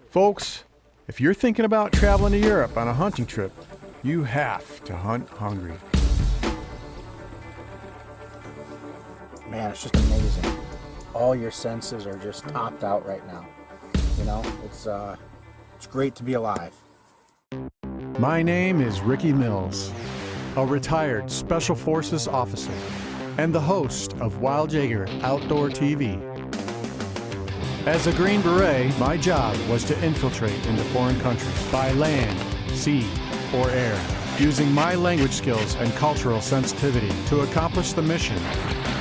Folks, if you're thinking about traveling to Europe on a hunting trip, you have to hunt Hungary. Man, it's just amazing. All your senses are just topped out right now. You know, it's great to be alive. My name is Ricky Mills, a retired Special Forces officer and the host of WILD Jaeger Outdoor TV. As a Green Beret, my job was to infiltrate into foreign countries by land, sea, or air, using my language skills and cultural sensitivity to accomplish the mission,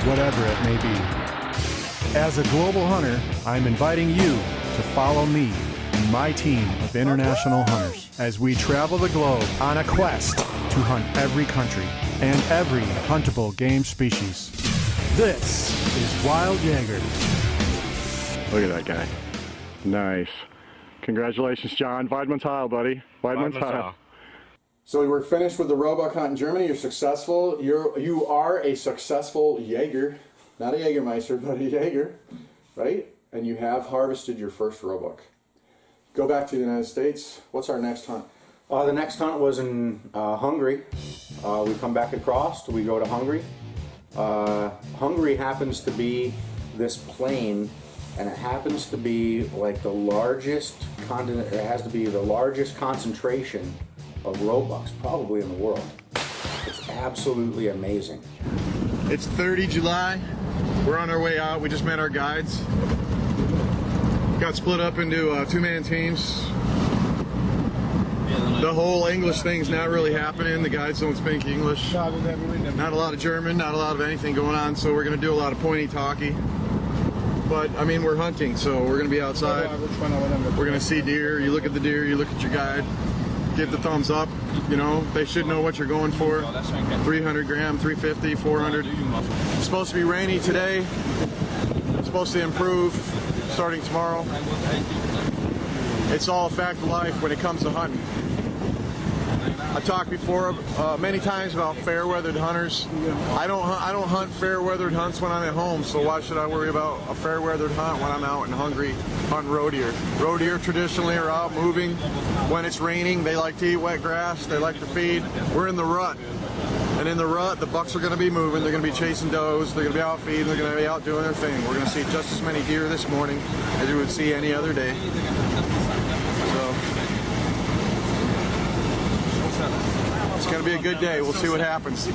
whatever it may be. As a global hunter, I'm inviting you to follow me and my team of international hunters as we travel the globe on a quest to hunt every country and every huntable game species. This is WILD Jaeger. Look at that guy. Nice. Congratulations, John. W312, buddy. W312. So we're finished with the roebuck hunt in Germany. You're successful. You are a successful Jaeger. Not a Jägermeister, but a Jaeger, right? And you have harvested your first roebuck. Go back to the United States. What's our next hunt? The next hunt was in Hungary. We come back across, we go to Hungary. Hungary happens to be this plain, and it happens to be like the largest continent, it has to be the largest concentration of roebucks probably in the world. It's absolutely amazing. It's 30 July. We're on our way out. We just met our guides. Got split up into two-man teams. The whole English thing's not really happening. The guides don't speak English. Not a lot of German, not a lot of anything going on, so we're going to do a lot of pointy talky. But, I mean, we're hunting, so we're going to be outside. We're going to see deer. You look at the deer, you look at your guide. Give the thumbs up. You know, they should know what you're going for. 300 gram, 350, 400. It's supposed to be rainy today. It's supposed to improve starting tomorrow. It's all a fact of life when it comes to hunting. I've talked before many times about fair-weathered hunters. I don't hunt fair-weathered hunts when I'm at home, so why should I worry about a fair-weathered hunt when I'm out in Hungary hunting roe deer? Roe deer traditionally are out moving. When it's raining, they like to eat wet grass, they like to feed. We're in the rut. And in the rut, the bucks are going to be moving, they're going to be chasing does, they're going to be out feeding, they're going to be out doing their thing. We're going to see just as many deer this morning as you would see any other day. So, it's going to be a good day. We'll see what happens.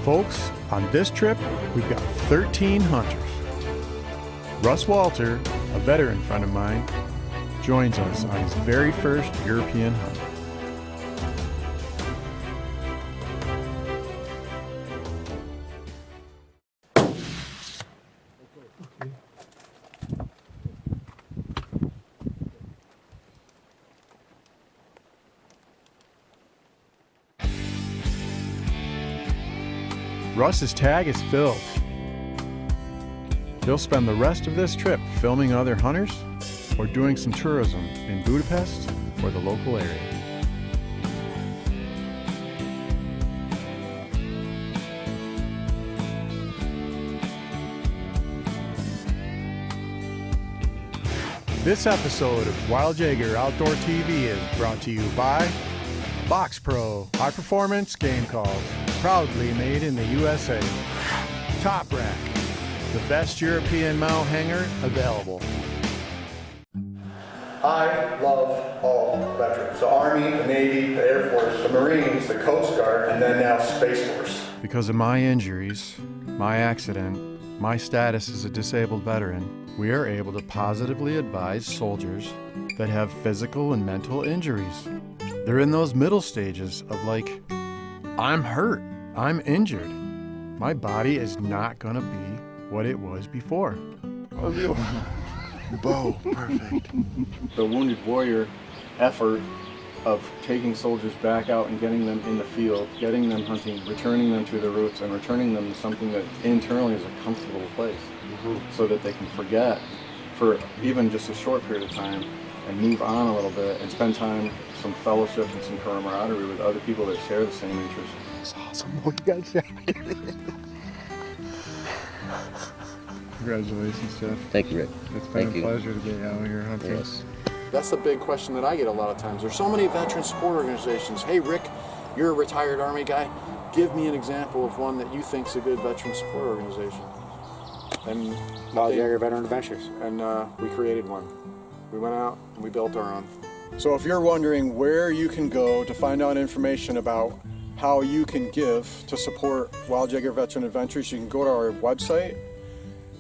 Folks, on this trip, we've got 13 hunters. Russ Walter, a veteran friend of mine, joins us on his very first European hunt. Russ's tag is filled. He'll spend the rest of this trip filming other hunters or doing some tourism in Budapest or the local area. This episode of WILD Jaeger Outdoor TV is brought to you by Box Pro, high performance game calls, proudly made in the USA. Top Rack, the best European mount hanger available. I love all veterans. The Army, the Navy, the Air Force, the Marines, the Coast Guard, and then now Space Force. Because of my injuries, my accident, my status as a disabled veteran, we are able to positively advise soldiers that have physical and mental injuries. They're in those middle stages of like, I'm hurt, I'm injured. My body is not gonna be what it was before. Bow, perfect. The Wounded Warrior effort of taking soldiers back out and getting them in the field, getting them hunting, returning them to their roots, and returning them to something that internally is a comfortable place, so that they can forget for even just a short period of time and move on a little bit and spend time, some fellowship and some camaraderie with other people that share the same interests. It's awesome. What you guys say? Congratulations, Jeff. Thank you, Rick. It's been a pleasure to get you out here hunting. Yes. That's the big question that I get a lot of times. There's so many veteran support organizations. Hey, Rick, you're a retired Army guy. Give me an example of one that you think's a good veteran support organization. And WILD Jaeger Veteran Adventures. And we created one. We went out and we built our own. So if you're wondering where you can go to find out information about how you can give to support WILD Jaeger Veteran Adventures, you can go to our website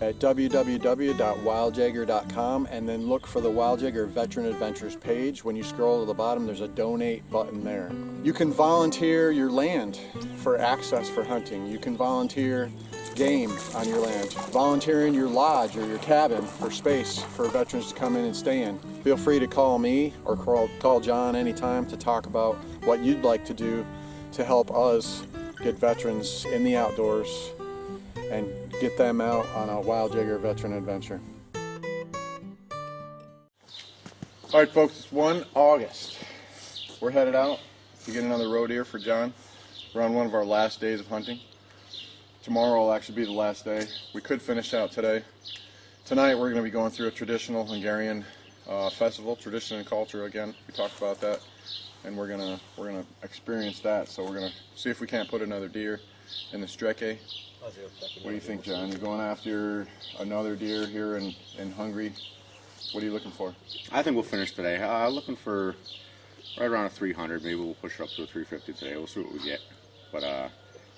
at www.wildjaeger.com and then look for the WILD Jaeger Veteran Adventures page. When you scroll to the bottom, there's a donate button there. You can volunteer your land for access for hunting. You can volunteer game on your land. Volunteer in your lodge or your cabin for space for veterans to come in and stay in. Feel free to call me or call John anytime to talk about what you'd like to do to help us get veterans in the outdoors and get them out on a WILD Jaeger veteran adventure. All right, folks, it's 1 August. We're headed out to get another roe deer for John. We're on one of our last days of hunting. Tomorrow will actually be the last day. We could finish out today. Tonight we're going to be going through a traditional Hungarian festival, tradition and culture again. We talked about that, and we're gonna experience that. So we're gonna see if we can't put another deer in the streke. What do you think, John? You're going after another deer here in Hungary. What are you looking for? I think we'll finish today. Looking for right around a 300. Maybe we'll push it up to a 350 today. We'll see what we get. But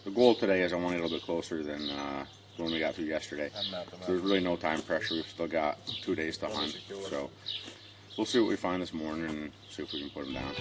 the goal today is I want to get a little bit closer than the one we got through yesterday. So there's really no time pressure. We've still got 2 days to hunt. So we'll see what we find this morning and see if we can put them down.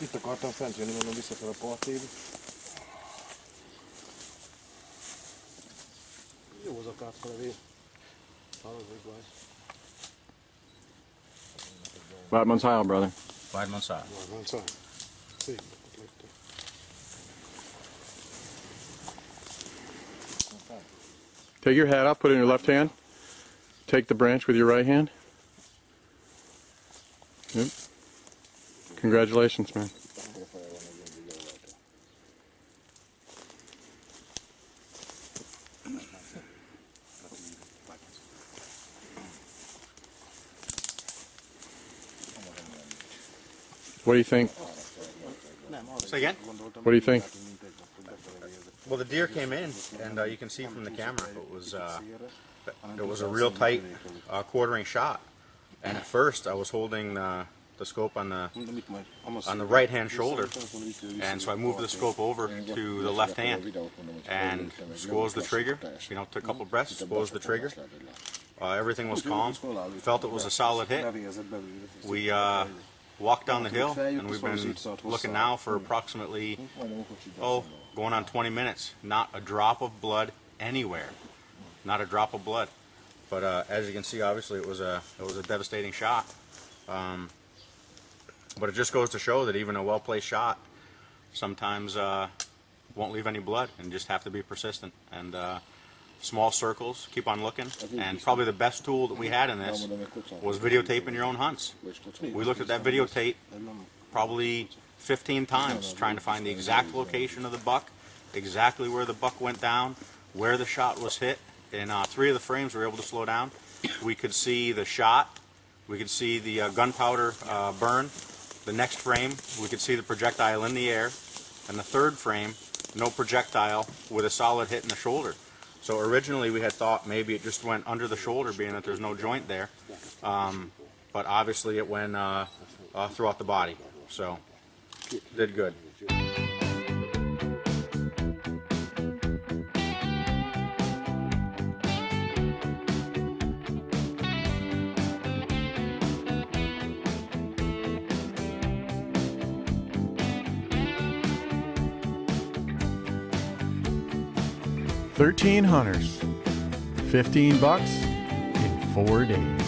Itt akartam fent jönni, mondom visszafel a partig. Jó az a kártfelevé. 5 months out, brother. 5 months out. Szép. Take your hat off, put it in your left hand. Take the branch with your right hand. Yep. Congratulations, man. What do you think? Say again? What do you think? Well, the deer came in, and you can see from the camera it was a real tight quartering shot. And at first, I was holding the scope on the right hand shoulder, and so I moved the scope over to the left hand and squoze the trigger. You know, took a couple breaths, squoze the trigger. Everything was calm. Felt it was a solid hit. We walked down the hill, and we've been looking now for approximately going on 20 minutes. Not a drop of blood anywhere. Not a drop of blood. But as you can see, obviously it was a devastating shot. But it just goes to show that even a well-placed shot sometimes won't leave any blood, and just have to be persistent. And small circles, keep on looking. And probably the best tool that we had in this was videotaping your own hunts. We looked at that videotape probably 15 times trying to find the exact location of the buck, exactly where the buck went down, where the shot was hit. In 3 of the frames we were able to slow down. We could see the shot, we could see the gunpowder burn. The next frame we could see the projectile in the air, and the 3rd frame no projectile with a solid hit in the shoulder. So originally we had thought maybe it just went under the shoulder, being that there's no joint there, but obviously it went throughout the body. So did good. $13 hunters, 15 bucks in 4 days.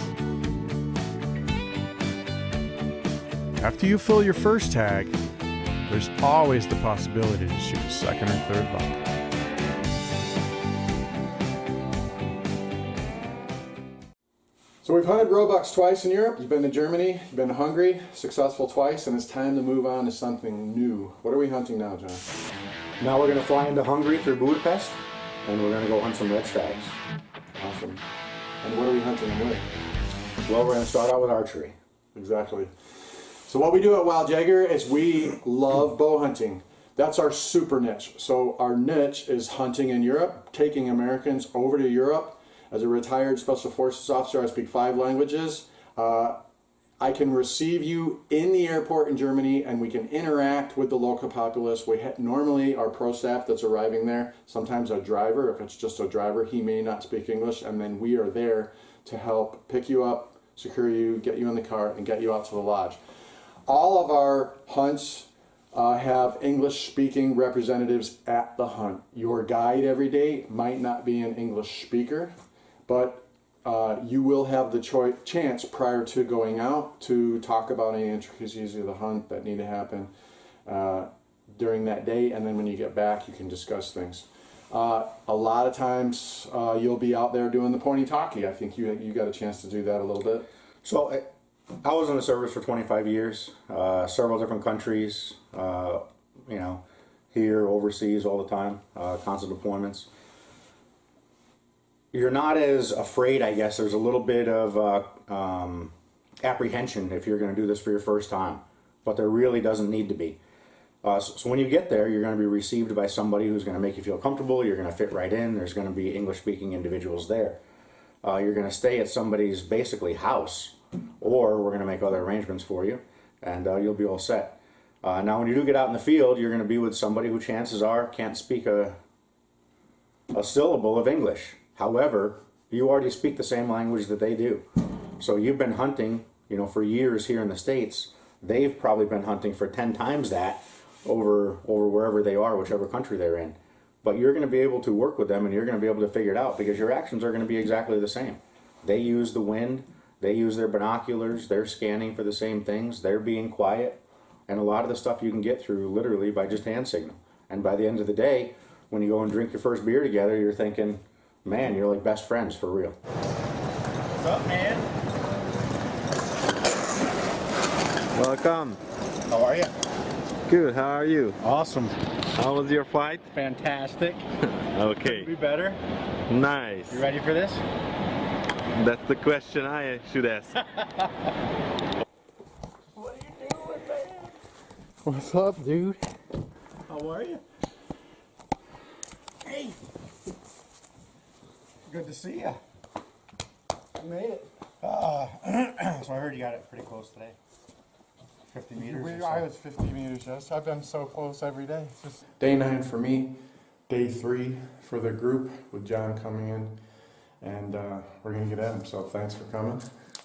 After you fill your first tag, there's always the possibility to shoot a second or third buck. So we've hunted roebucks twice in Europe. You've been to Germany, you've been to Hungary, successful twice, and it's time to move on to something new. What are we hunting now, John? Now we're going to fly into Hungary through Budapest, and we're going to go hunt some red stags. Awesome. And what are we hunting and where? Well, we're going to start out with archery. Exactly. So what we do at WILD Jaeger is we love bow hunting. That's our super niche. So our niche is hunting in Europe, taking Americans over to Europe. As a retired Special Forces officer, I speak 5 languages. I can receive you in the airport in Germany, and we can interact with the local populace. We normally our pro staff that's arriving there, sometimes a driver, if it's just a driver, he may not speak English, and then we are there to help pick you up, secure you, get you in the car, and get you out to the lodge. All of our hunts have English-speaking representatives at the hunt. Your guide every day might not be an English speaker, but you will have the chance prior to going out to talk about any intricacies of the hunt that need to happen during that day, and then when you get back you can discuss things. A lot of times you'll be out there doing the pointy talkie. I think you got a chance to do that a little bit. So I was in the service for 25 years, several different countries, you know, here, overseas all the time, constant deployments. You're not as afraid, I guess. There's a little bit of apprehension if you're going to do this for your first time, but there really doesn't need to be. So when you get there, you're going to be received by somebody who's going to make you feel comfortable. You're going to fit right in. There's going to be English-speaking individuals there. You're going to stay at somebody's basically house, or we're going to make other arrangements for you, and you'll be all set. Now, when you do get out in the field, you're going to be with somebody who chances are can't speak a syllable of English. However, you already speak the same language that they do. So you've been hunting You know, for years here in the States, they've probably been hunting for 10 times that over wherever they are, whichever country they're in. But you're going to be able to work with them, and you're going to be able to figure it out, because your actions are going to be exactly the same. They use the wind, they use their binoculars, they're scanning for the same things, they're being quiet, and a lot of the stuff you can get through literally by just hand signal. And by the end of the day, when you go and drink your first beer together, you're thinking, man, you're like best friends for real. What's up, man? Welcome. How are you? Good, how are you? Awesome. How was your flight? Fantastic. Okay. Be better. Nice. You ready for this? That's the question I should ask. What are you doing, man? What's up, dude? How are you? Hey. Good to see you. You made it. So I heard you got it pretty close today. 50 meters or so. I was 50 meters, yes. I've been so close every day. It's just day 9 for me, day 3 for the group with John coming in, and we're going to get at him. So thanks for coming.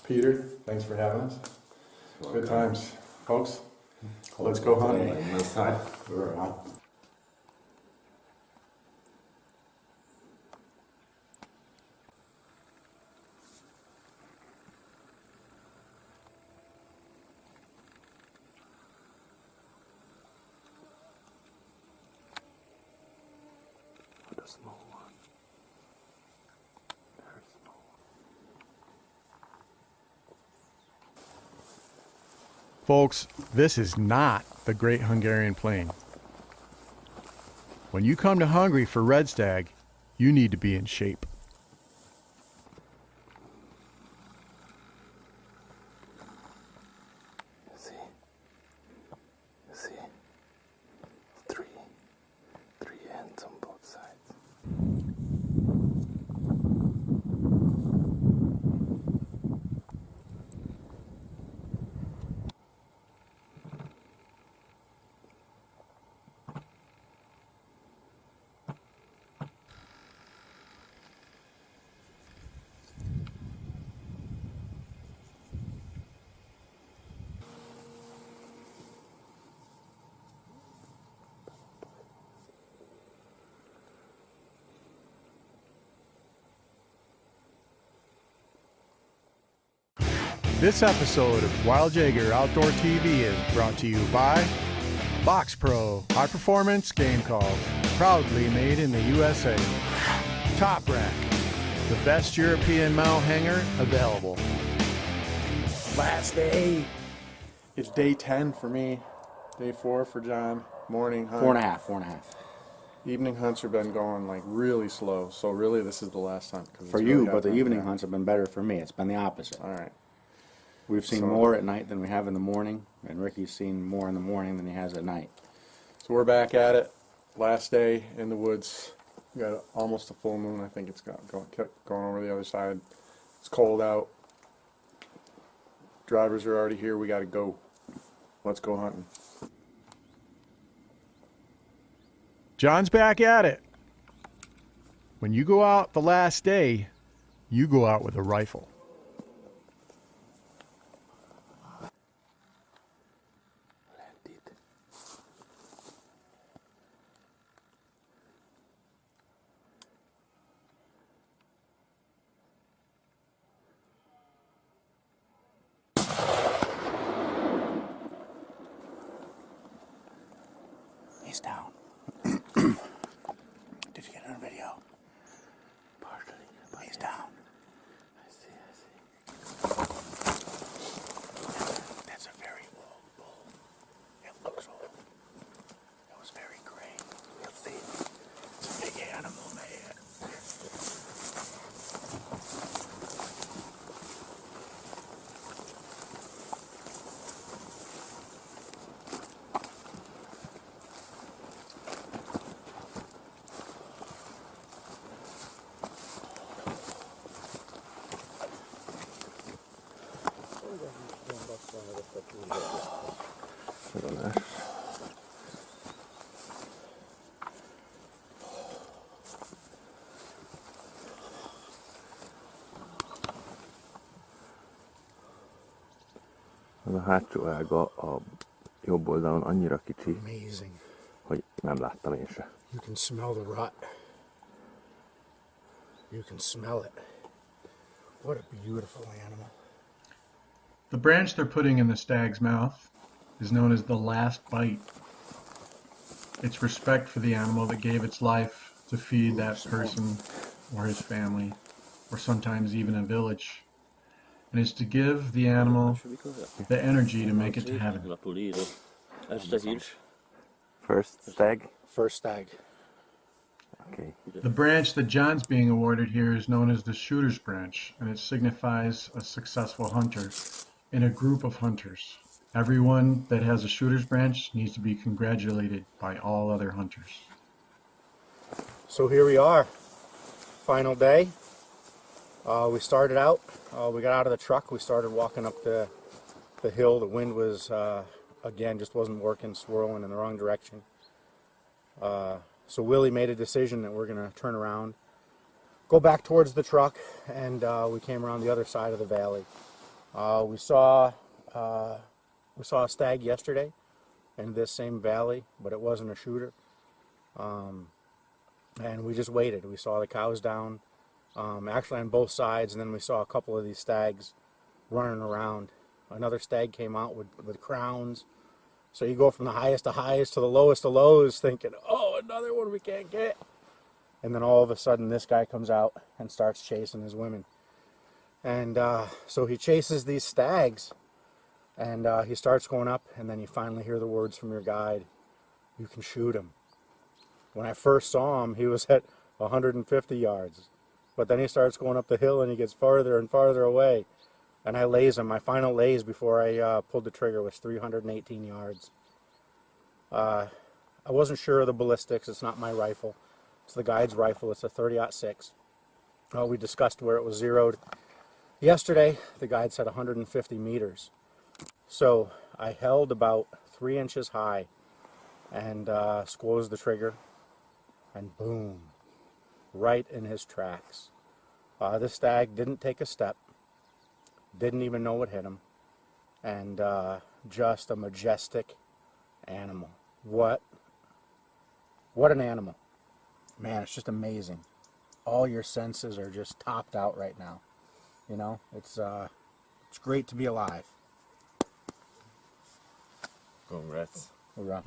Peter, thanks for having us. Good times. Folks, let's go hunting. Folks, this is not the Great Hungarian Plain. When you come to Hungary for red stag, you need to be in shape. See, three ends on both sides. This episode of Wild Jaeger Outdoor TV is brought to you by Box Pro, high performance game calls, proudly made in the USA. Top Rack, the best European mount hanger available. Last day. It's day 10 for me, day 4 for John. Morning hunt. 4.5. Evening hunts have been going like really slow, so really this is the last hunt. For you, but the evening hunts have been better for me. It's been the opposite. All right. We've seen more at night than we have in the morning, and Ricky's seen more in the morning than he has at night. So we're back at it. Last day in the woods. We got almost a full moon. I think it's kept going over the other side. It's cold out. Drivers are already here. We got to go. Let's go hunting. John's back at it. When you go out the last day, you go out with a rifle. He's down. Did you get it on video? Partially. He's down. I see. That's a very old bull. It looks old. It was very gray. We'll see. It's a big animal, man. A hátsó ága a jobb oldalon annyira kicsi, Amazing. hogy nem láttam én se. You can smell the rut. You can smell it. What a beautiful animal. The branch they're putting in the stag's mouth is known as the last bite. It's respect for the animal that gave its life to feed that person or his family, or sometimes even a village. And it's to give the animal the energy to make it to heaven. First stag? First stag. Okay. The branch that John's being awarded here is known as the shooter's branch, and it signifies a successful hunter in a group of hunters. Everyone that has a shooter's branch needs to be congratulated by all other hunters. So here we are, final day. We started out, we got out of the truck, we started walking up the hill. The wind was, again, just wasn't working, swirling in the wrong direction. So Willie made a decision that we're going to turn around, go back towards the truck, and we came around the other side of the valley. We saw a stag yesterday in this same valley, but it wasn't a shooter. And we just waited. We saw the cows down, actually on both sides, and then we saw a couple of these stags running around. Another stag came out with crowns. So you go from the highest of highs to the lowest of lows thinking, oh, another one we can't get. And then all of a sudden this guy comes out and starts chasing his women. And so he chases these stags, and he starts going up, and then you finally hear the words from your guide, you can shoot him. When I first saw him, he was at 150 yards. But then he starts going up the hill and he gets farther and farther away. And I lays him. My final lays before I pulled the trigger was 318 yards. I wasn't sure of the ballistics. It's not my rifle. It's the guide's rifle. It's a 30-06. We discussed where it was zeroed. Yesterday, the guide said 150 meters. So I held about 3 inches high and squoze the trigger. And boom, right in his tracks. This stag didn't take a step. Didn't even know what hit him, and just a majestic animal. What an animal. Man, it's just amazing. All your senses are just topped out right now. You know, it's great to be alive. Congrats. Hoorah.